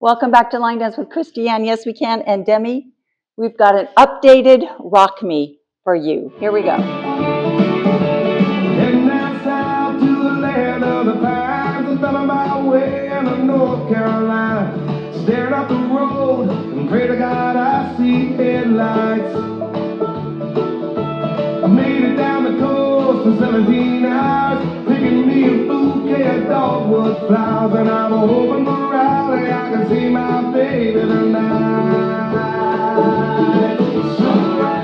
Welcome back to Line Dance with Christiane. Yes, we can. And Demi, we've got an updated Rock Me for you. Here we go. Heading down south to the land of the pines. I fell on my way into North Carolina. Staring up the road and pray to God I see headlights. I made it down the coast in 17 hours, picking me a bouquet of dogwood flowers. And I'm hoping for Raleigh I can see my baby tonight.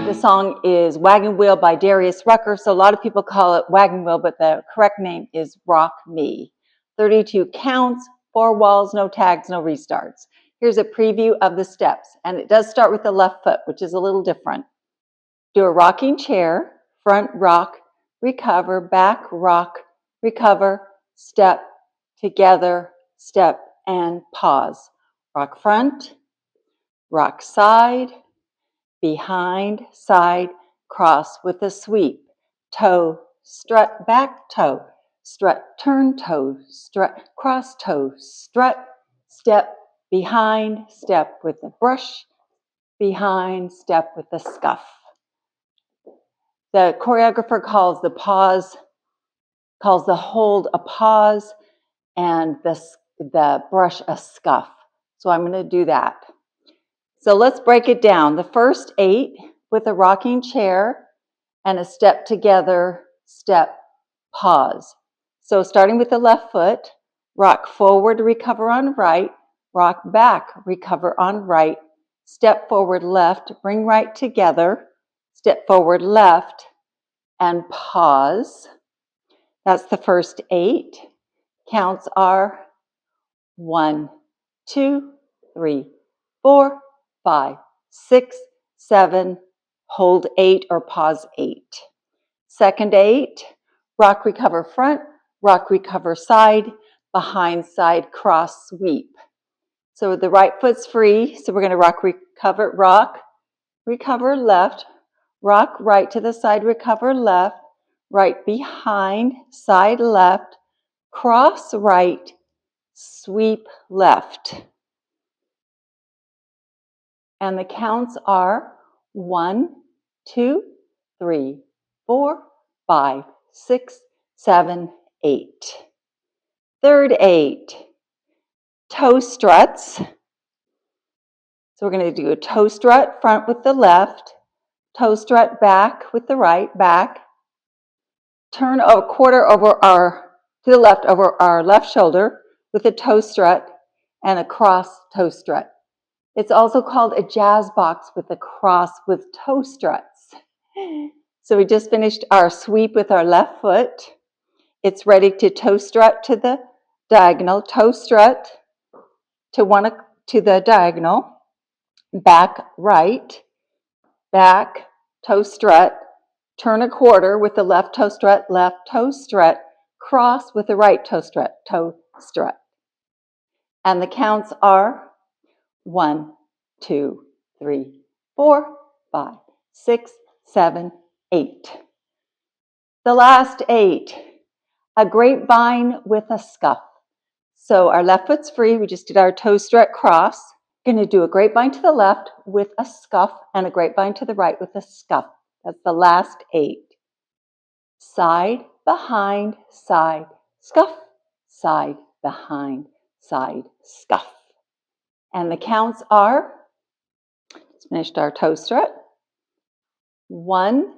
The song is Wagon Wheel by Darius Rucker. So a lot of people call it Wagon Wheel, but the correct name is Rock Me. 32 counts, 4 walls, no tags, no restarts. Here's a preview of the steps. And it does start with the left foot, which is a little different. Do a rocking chair, front rock, recover, back rock, recover, step, together, step, and pause. Rock front, rock side, behind, side, cross with a sweep. Toe, strut, back toe, strut, turn toe, strut, cross toe, strut, step, behind, step with a brush, behind, step with a scuff. The choreographer calls the hold a pause, and the brush a scuff. So I'm going to do that. So let's break it down. The first 8 with a rocking chair and a step together, step, pause. So starting with the left foot, rock forward, recover on right, rock back, recover on right, step forward left, bring right together, step forward left, and pause. That's the first 8. Counts are 1, 2, 3, 4, 5, 6, 7, hold 8 or pause 8. Second 8, rock, recover front, rock, recover side, behind, side, cross, sweep. So the right foot's free, so we're going to rock, recover left, rock right to the side, recover left, right behind, side left, cross right, sweep left. And the counts are 1, 2, 3, 4, 5, 6, 7, 8. Third 8, toe struts. So we're going to do a toe strut front with the left, toe strut back with the right, back, turn a quarter to the left over our left shoulder with a toe strut and a cross toe strut. It's also called a jazz box with a cross with toe struts. So we just finished our sweep with our left foot. It's ready to toe strut to the diagonal, toe strut to the diagonal, back right, back, toe strut, turn a quarter with the left toe strut, cross with the right toe strut. And the counts are 1, 2, 3, 4, 5, 6, 7, 8. The last 8, a grapevine with a scuff. So our left foot's free. We just did our toe strut cross. Going to do a grapevine to the left with a scuff and a grapevine to the right with a scuff. That's the last 8. Side, behind, side, scuff, side, behind, side, scuff. And the counts are, let's finish our toe strut. 1,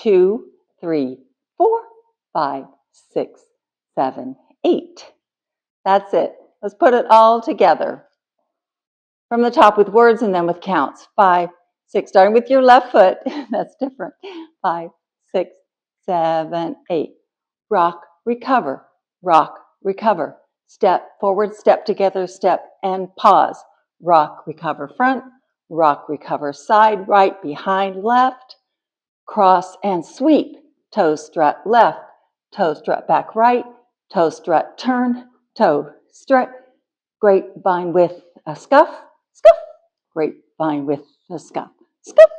2, 3, 4, 5, 6, 7, 8. That's it. Let's put it all together. From the top with words and then with counts. 5, 6, starting with your left foot. That's different. 5, 6, 7, 8. Rock, recover, step forward, step together, step and pause. Rock, recover front, rock, recover side, right, behind, left, cross and sweep. Toe strut left, toe strut back right, toe strut turn, toe strut, grapevine with a scuff, scuff, grapevine with a scuff, scuff.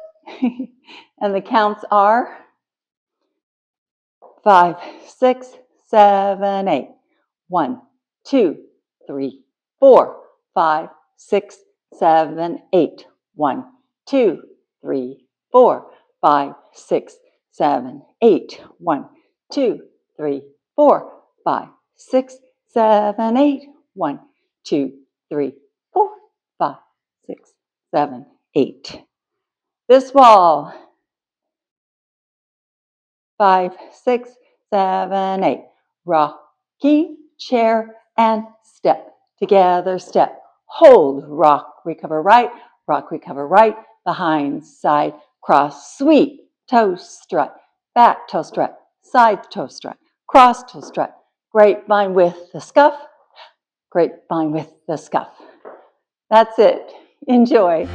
And the counts are 5, 6, 7, 8. 1, 2, 3, 4, 5, 6, 7, 8. 1, 2, 3, 4, 5, 6, 7, 8. 1, 2, 3, 4, 5, 6, 7, 8. 1, 2, 3, 4, 5, 6, 7, 8. This wall. 5, 6, 7, 8. Rocking chair and step. Together step. Hold. Rock, recover right. Rock, recover right. Behind, side, cross, sweep. Toe strut. Back toe strut. Side toe strut. Cross toe strut. Grapevine with the scuff. Grapevine with the scuff. That's it. Enjoy.